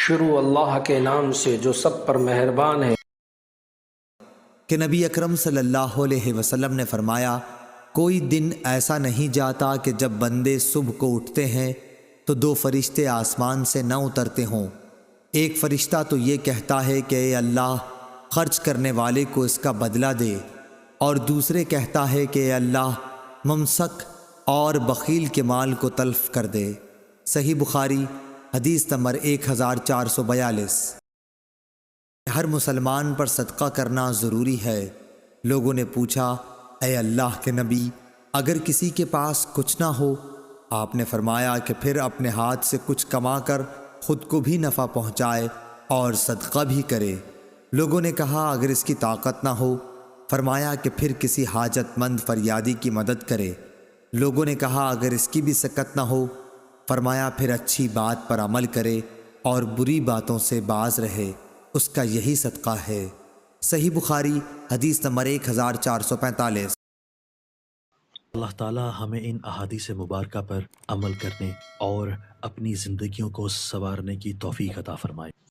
شروع اللہ کے نام سے جو سب پر مہربان ہے۔ کہ نبی اکرم صلی اللہ علیہ وسلم نے فرمایا، کوئی دن ایسا نہیں جاتا کہ جب بندے صبح کو اٹھتے ہیں تو دو فرشتے آسمان سے نہ اترتے ہوں۔ ایک فرشتہ تو یہ کہتا ہے کہ اے اللہ خرچ کرنے والے کو اس کا بدلہ دے، اور دوسرے کہتا ہے کہ اے اللہ ممسک اور بخیل کے مال کو تلف کر دے۔ صحیح بخاری حدیث نمبر 1442۔ ہر مسلمان پر صدقہ کرنا ضروری ہے۔ لوگوں نے پوچھا، اے اللہ کے نبی، اگر کسی کے پاس کچھ نہ ہو؟ آپ نے فرمایا کہ پھر اپنے ہاتھ سے کچھ کما کر خود کو بھی نفع پہنچائے اور صدقہ بھی کرے۔ لوگوں نے کہا، اگر اس کی طاقت نہ ہو؟ فرمایا کہ پھر کسی حاجت مند فریادی کی مدد کرے۔ لوگوں نے کہا، اگر اس کی بھی سکت نہ ہو؟ فرمایا پھر اچھی بات پر عمل کرے اور بری باتوں سے باز رہے، اس کا یہی صدقہ ہے۔ صحیح بخاری حدیث نمبر 1445۔ اللہ تعالی ہمیں ان احادیث مبارکہ پر عمل کرنے اور اپنی زندگیوں کو سنوارنے کی توفیق عطا فرمائے۔